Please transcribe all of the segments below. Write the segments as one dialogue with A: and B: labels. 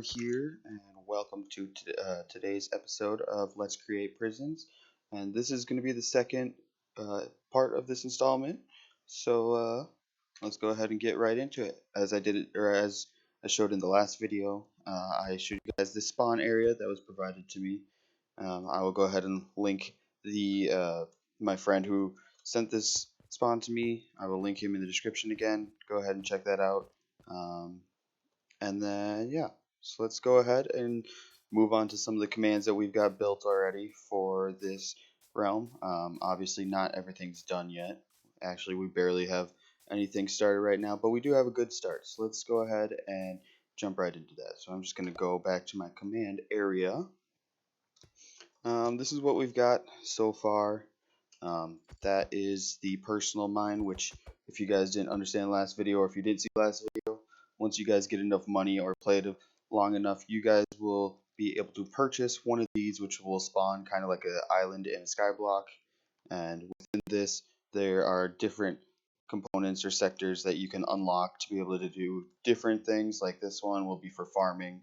A: here, and welcome to today's episode of Let's Create Prisons. And this is going to be the second part of this installment. So let's go ahead and get right into it. As I did it, or as I showed in the last video, I showed you guys the spawn area that was provided to me. I will go ahead and link the my friend who sent this spawn to me. I will link him in the description again. Go ahead and check that out. Um, and then, yeah, so let's go ahead and move on to some of the commands that we've got built already for this realm. Obviously, not everything's done yet. Actually, we barely have anything started right now, but we do have a good start. So let's go ahead and jump right into that. So I'm just going to go back to my command area. This is what we've got so far. That is the personal mine, which if you guys didn't understand the last video, or if you didn't see the last video, once you guys get enough money or play it long enough, you guys will be able to purchase one of these, which will spawn kind of like an island in a skyblock. And within this, there are different components or sectors that you can unlock to be able to do different things. Like this one will be for farming.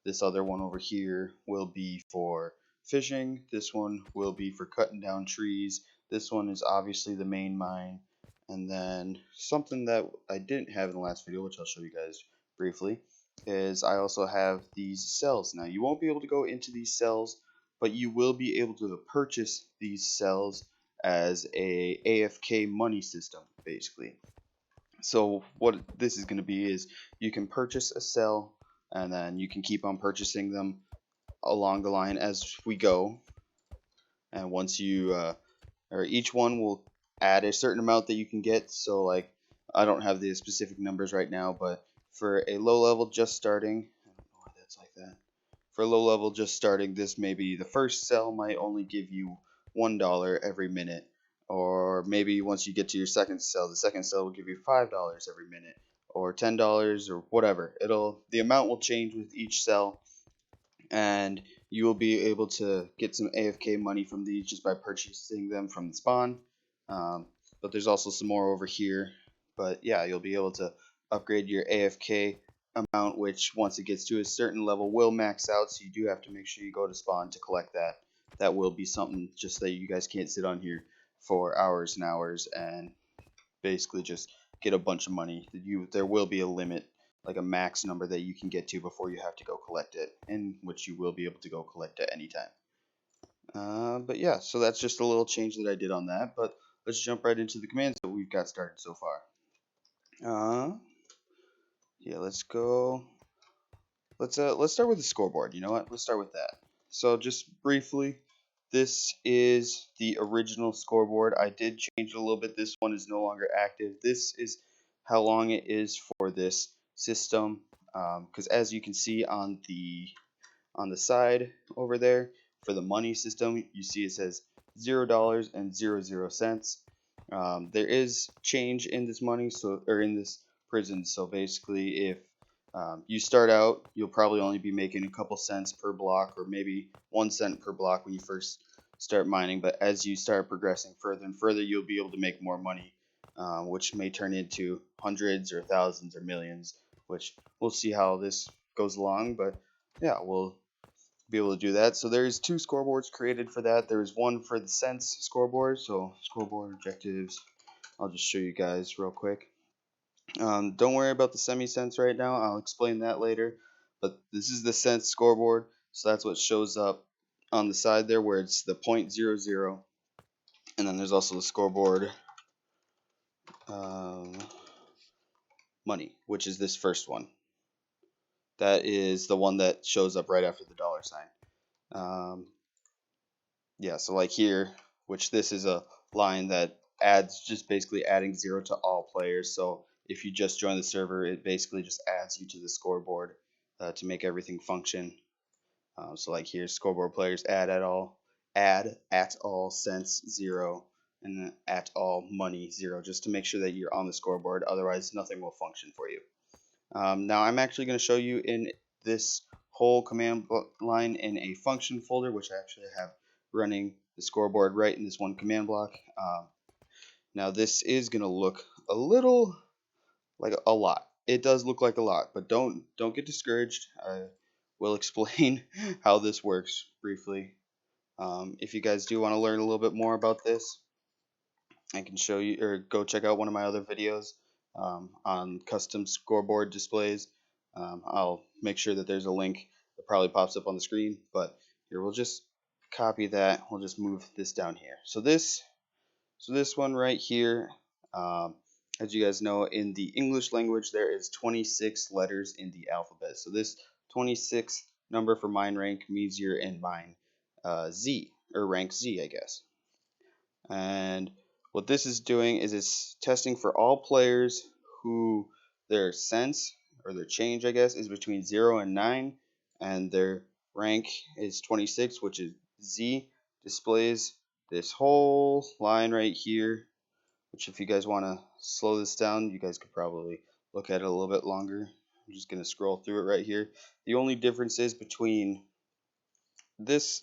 A: This other one over here will be for fishing. This one will be for cutting down trees. This one is obviously the main mine. And then something that I didn't have in the last video, which I'll show you guys briefly, is I also have these cells. Now you won't be able to go into these cells, but you will be able to purchase these cells as a AFK money system, basically. So what this is going to be is you can purchase a cell, and then you can keep on purchasing them along the line as we go. And once you or each one will add a certain amount that you can get. So like I don't have the specific numbers right now, but for a low level just starting, I don't know why that's like that. For a low level just starting, this maybe the first cell might only give you $1 every minute, or maybe once you get to your second cell, the second cell will give you $5 every minute, or $10 or whatever. The amount will change with each cell, and you will be able to get some AFK money from these just by purchasing them from the spawn. But there's also some more over here. But yeah, you'll be able to upgrade your AFK amount, which once it gets to a certain level will max out, so you do have to make sure you go to spawn to collect that. That will be something just that you guys can't sit on here for hours and hours and basically just get a bunch of money. There will be a limit, like a max number that you can get to before you have to go collect it, in which you will be able to go collect at any time. But yeah, so that's just a little change that I did on that. But let's jump right into the commands that we've got started so far. Yeah, let's go. Let's start with the scoreboard. You know what? Let's start with that. So just briefly, this is the original scoreboard. I did change it a little bit. This one is no longer active. This is how long it is for this system. Because as you can see on the side over there for the money system, you see it says $0 and 00 cents. There is change in this money, or in this prison. So basically, if you start out, you'll probably only be making a couple cents per block, or maybe 1 cent per block when you first start mining. But as you start progressing further and further, you'll be able to make more money, which may turn into hundreds or thousands or millions, which we'll see how this goes along. But yeah, we'll be able to do that. So there's 2 scoreboards created for that. There's one for the cents scoreboard. So scoreboard objectives, I'll just show you guys real quick. Don't worry about the semi-cents right now. I'll explain that later. But this is the cents scoreboard. So that's what shows up on the side there where it's the 0.00. And then there's also the scoreboard money, which is this first one. That is the one that shows up right after the dollar sign. Yeah, so like here, which this is a line that adds, just basically adding 0 to all players. So if you just join the server, it basically just adds you to the scoreboard to make everything function. So like here, scoreboard players add at all cents 0, and then at all money 0, just to make sure that you're on the scoreboard. Otherwise, nothing will function for you. Now I'm actually going to show you in this whole command line in a function folder, which I actually have running the scoreboard right in this one command block. Now this is going to look a little like a lot. It does look like a lot, but don't get discouraged. will explain how this works briefly. If you guys do want to learn a little bit more about this, I can show you, or go check out one of my other videos on custom scoreboard displays. I'll make sure that there's a link that probably pops up on the screen, but here we'll just copy that. We'll just move this down here. So this one right here, as you guys know, in the English language, there is 26 letters in the alphabet. So this 26th number for mine rank means you're in mine Z, or rank Z, I guess. And what this is doing is it's testing for all players who their sense, or their change, I guess, is between 0 and 9, and their rank is 26, which is Z. Displays this whole line right here, which if you guys want to slow this down, you guys could probably look at it a little bit longer. I'm just going to scroll through it right here. The only difference is between this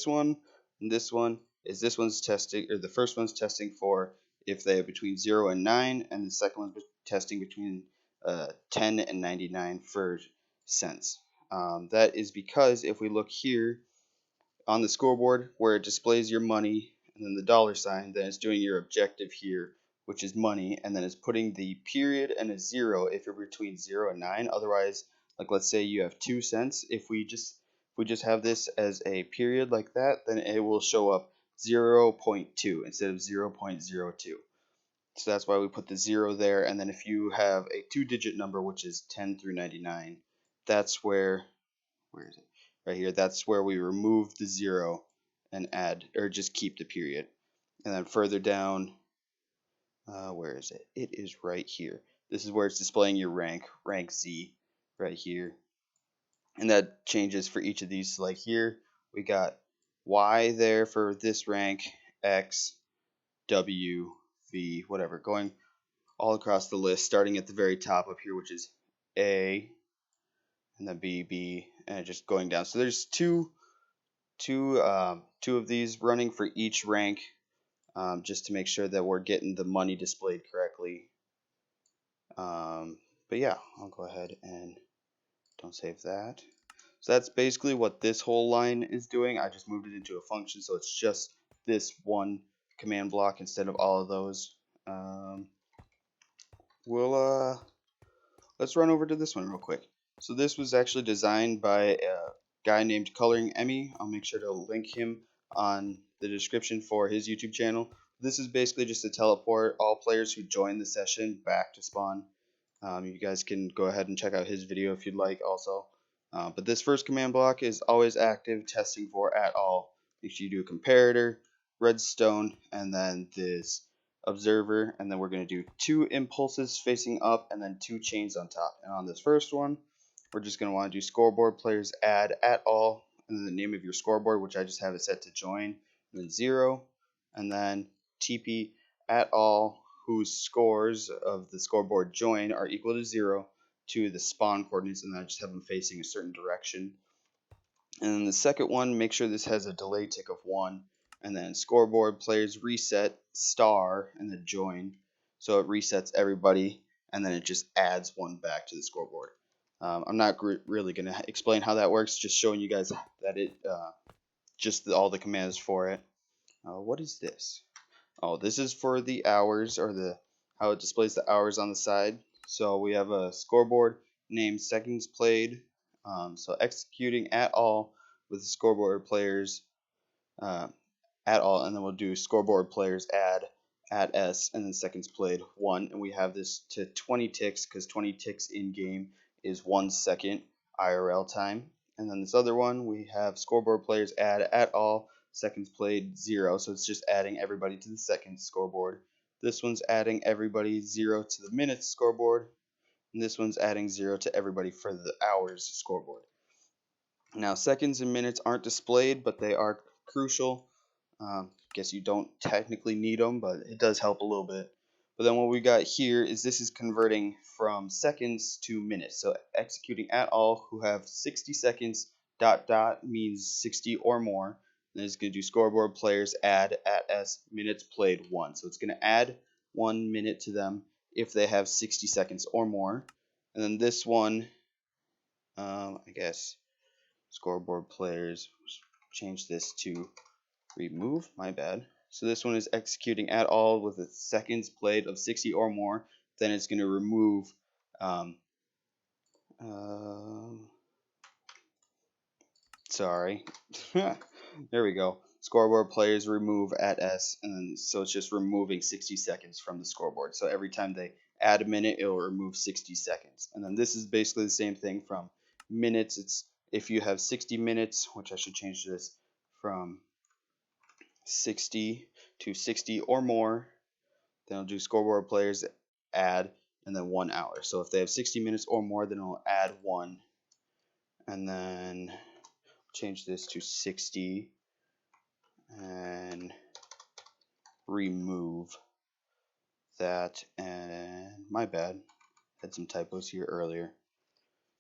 A: one and this one is this one's testing, or the first one's testing for if they have between 0 and 9, and the second one's testing between 10 and 99 for cents. That is because if we look here on the scoreboard where it displays your money and then the dollar sign, then it's doing your objective here, which is money, and then it's putting the period and a 0 if you're between 0 and 9. Otherwise, like let's say you have 2 cents, if we just have this as a period like that, then it will show up 0.2 instead of 0.02. So that's why we put the 0 there. And then if you have a 2-digit number, which is 10 through 99, that's where is it? Right here, that's where we remove the 0 and add, or just keep the period. And then further down, where is it? It is right here. This is where it's displaying your rank Z, right here. And that changes for each of these. Like here, we got Y there for this rank, X, W, V, whatever, going all across the list, starting at the very top up here, which is A, and then B, and just going down. So there's two of these running for each rank, just to make sure that we're getting the money displayed correctly. But yeah, I'll go ahead and don't save that. So that's basically what this whole line is doing. I just moved it into a function, so it's just this one command block instead of all of those. Let's run over to this one real quick. So this was actually designed by a guy named Coloring Emmy. I'll make sure to link him on the description for his YouTube channel. This is basically just to teleport all players who join the session back to spawn. You guys can go ahead and check out his video if you'd like also. But this first command block is always active, testing for at all. Make sure you do a comparator, redstone, and then this observer, and then we're going to do 2 impulses facing up and then 2 chains on top. And on this first one, we're just going to want to do scoreboard players add at all, and then the name of your scoreboard, which I just have it set to join, and then 0, and then TP at all whose scores of the scoreboard join are equal to 0 to the spawn coordinates, and then I just have them facing a certain direction. And then the second one, make sure this has a delay tick of 1, and then scoreboard players reset star and then join, so it resets everybody, and then it just adds 1 back to the scoreboard. I'm not really going to explain how that works, just showing you guys that it all the commands for it. What is this? Oh, this is for the hours, or how it displays the hours on the side. So we have a scoreboard named seconds played. So executing at all with the scoreboard players at all, and then we'll do scoreboard players add at S, and then seconds played 1, and we have this to 20 ticks because 20 ticks in game is 1 second IRL time. And then this other one, we have scoreboard players add at all, seconds played 0, so it's just adding everybody to the seconds scoreboard. This one's adding everybody 0 to the minutes scoreboard, and this one's adding 0 to everybody for the hours scoreboard. Now seconds and minutes aren't displayed, but they are crucial. Guess you don't technically need them, but it does help a little bit. But then what we got here is this is converting from seconds to minutes. So executing at all who have 60 seconds means 60 or more. And it's going to do scoreboard players add at S minutes played 1. So it's going to add 1 minute to them if they have 60 seconds or more. And then this one, I guess scoreboard players, change this to remove, my bad. So this one is executing at all with the seconds played of 60 or more. Then it's going to remove sorry. There we go. Scoreboard players remove at S, and then so it's just removing 60 seconds from the scoreboard. So every time they add a minute, it'll remove 60 seconds. And then this is basically the same thing from minutes. It's if you have 60 minutes, which I should change this from 60 to 60 or more, then I'll do scoreboard players add and then 1 hour. So if they have 60 minutes or more, then I'll add 1, and then change this to 60 and remove that. And my bad, had some typos here earlier.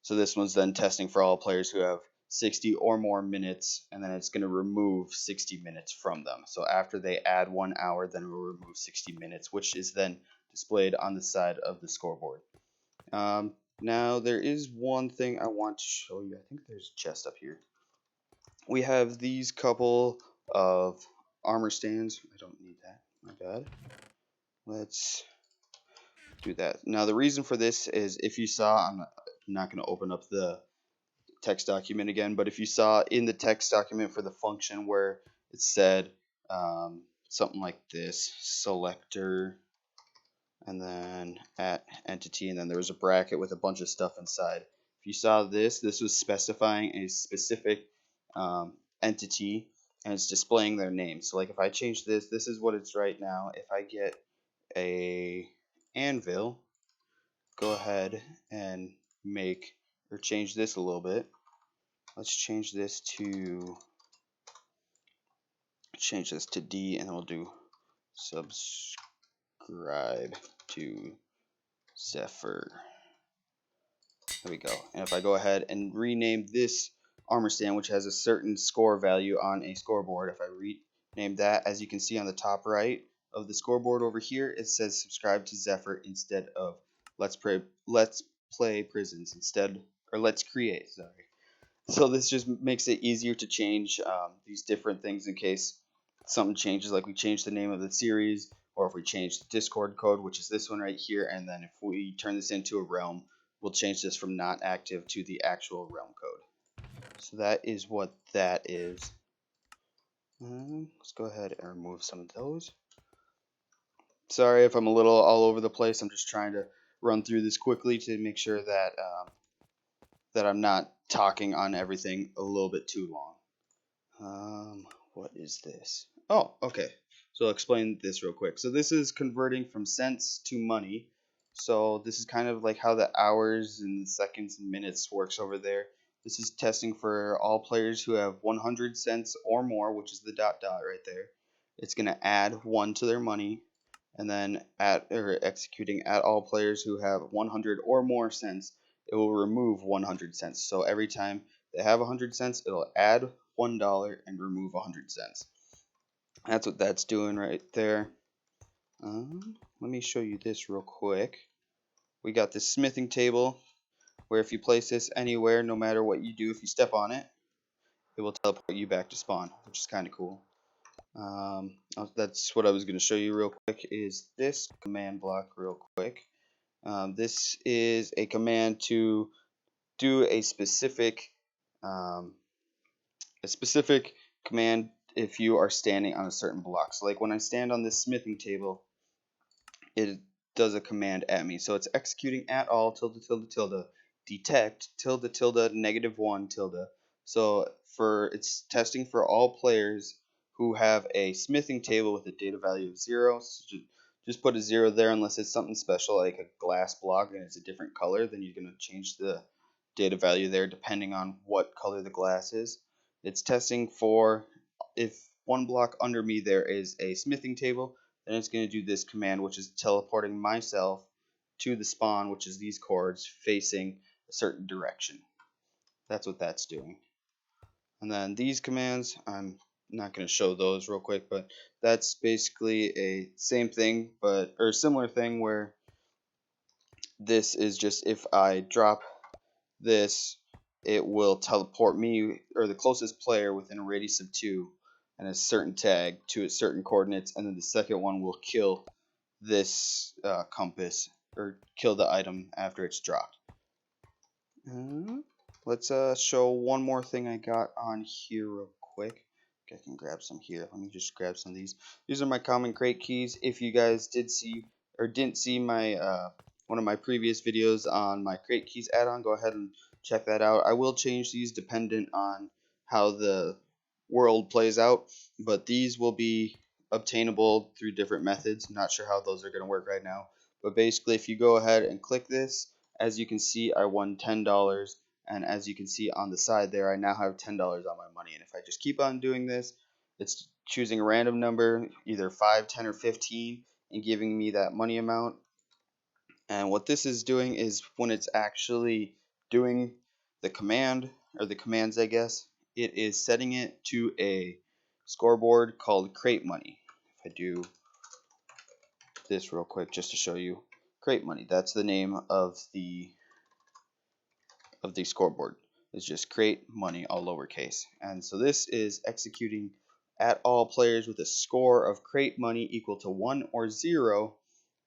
A: So this one's then testing for all players who have 60 or more minutes, and then it's going to remove 60 minutes from them. So after they add 1 hour, then it will remove 60 minutes, which is then displayed on the side of the scoreboard. Now there is one thing I want to show you. I think there's a chest up here. We have these couple of armor stands. I don't need that, my bad. Let's do that. Now the reason for this is if you saw, I'm not going to open up the text document again, but if you saw in the text document for the function where it said something like this, selector, and then at entity, and then there was a bracket with a bunch of stuff inside. If you saw this, this was specifying a specific entity, and it's displaying their name. So like if I change this, this is what it's right now. If I get a anvil, go ahead and make or change this a little bit. Let's change this to D, and then we'll do subscribe to Zephyr. There we go. And if I go ahead and rename this armor stand, which has a certain score value on a scoreboard, if I rename that, as you can see on the top right of the scoreboard over here, it says subscribe to Zephyr instead of let's play prisons instead, or let's create, sorry. So this just makes it easier to change these different things in case something changes, like we change the name of the series, or if we change the Discord code, which is this one right here, and then if we turn this into a realm, we'll change this from not active to the actual realm code. So that is what that is. Let's go ahead and remove some of those. Sorry if I'm a little all over the place. I'm just trying to run through this quickly to make sure that that I'm not talking on everything a little bit too long. What is this? Oh, okay. So I'll explain this real quick. So this is converting from cents to money. So this is kind of like how the hours and seconds and minutes works over there. This is testing for all players who have 100 cents or more, which is the dot dot right there. It's going to add 1 to their money, and then executing at all players who have 100 or more cents, it will remove 100 cents. So every time they have 100 cents, it'll add $1 and remove 100 cents. That's what that's doing right there. Let me show you this real quick. We got this smithing table where if you place this anywhere, no matter what you do, if you step on it, it will teleport you back to spawn, which is kind of cool. That's what I was going to show you real quick, is this command block real quick. This is a command to do a specific command if you are standing on a certain block. So like when I stand on this smithing table, it does a command at me. So it's executing at all tilde tilde tilde detect tilde tilde -1 tilde. So it's testing for all players who have a smithing table with a data value of 0. So just put a 0 there unless it's something special like a glass block and it's a different color. Then you're going to change the data value there depending on what color the glass is. It's testing for if one block under me there is a smithing table, then it's going to do this command, which is teleporting myself to the spawn, which is these cords facing a certain direction. That's what that's doing. And then these commands, I'm not going to show those real quick, but that's basically a same thing, or similar thing where this is just if I drop this, it will teleport me or the closest player within a radius of 2 and a certain tag to a certain coordinates, and then the second one will kill this compass or kill the item after it's dropped. Let's show one more thing I got on here real quick. I can grab some here. Let me just grab some of these. These are my common crate keys. If you guys did see or didn't see my one of my previous videos on my crate keys add-on, go ahead and check that out. I will change these dependent on how the world plays out, but these will be obtainable through different methods. I'm not sure how those are going to work right now, but basically if you go ahead and click this, as you can see, I won $10, and as you can see on the side there, I now have $10 on my money. And if I just keep on doing this, it's choosing a random number, either 5, 10, or 15, and giving me that money amount. And what this is doing is when it's actually doing the command, or the commands I guess, it is setting it to a scoreboard called crate money. If I do this real quick just to show you, crate money, that's the name of the scoreboard. It's just crate money, all lowercase. And so this is executing at all players with a score of crate money equal to 1 or 0.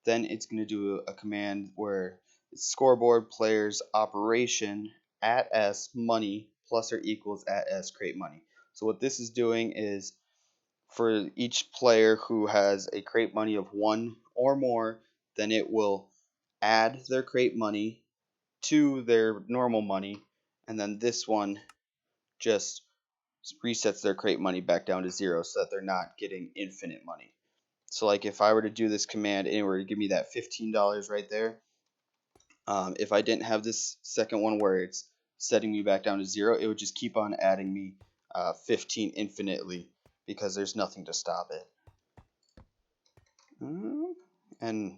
A: Then it's going to do a command where it's scoreboard players operation at s money plus or equals at s crate money. So what this is doing is for each player who has a crate money of 1 or more, then it will add their crate money to their normal money, and then this one just resets their crate money back down to 0 so that they're not getting infinite money. So like if I were to do this command and it were to give me that $15 right there, if I didn't have this second one where it's setting me back down to 0, it would just keep on adding me 15 infinitely because there's nothing to stop it. And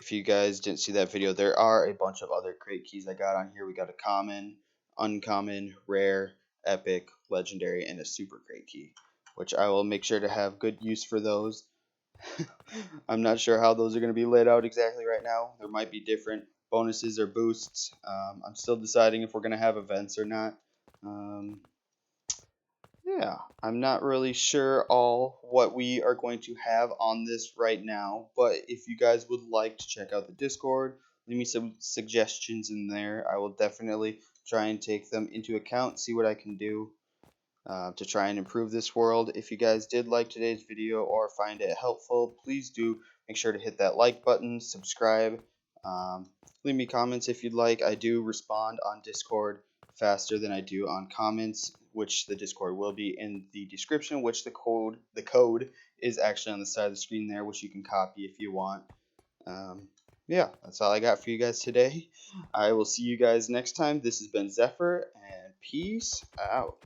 A: if you guys didn't see that video, there are a bunch of other crate keys I got on here. We got a common, uncommon, rare, epic, legendary, and a super crate key, which I will make sure to have good use for those. I'm not sure how those are going to be laid out exactly right now. There might be different bonuses or boosts. I'm still deciding if we're going to have events or not. Yeah, I'm not really sure all what we are going to have on this right now, but if you guys would like to check out the Discord, leave me some suggestions in there. I will definitely try and take them into account, see what I can do to try and improve this world. If you guys did like today's video or find it helpful, please do make sure to hit that like button, subscribe, leave me comments if you'd like. I do respond on Discord faster than I do on comments, which the Discord will be in the description, which the code is actually on the side of the screen there, which you can copy if you want. Yeah, that's all I got for you guys today. I will see you guys next time. This has been Zephyr, and peace out.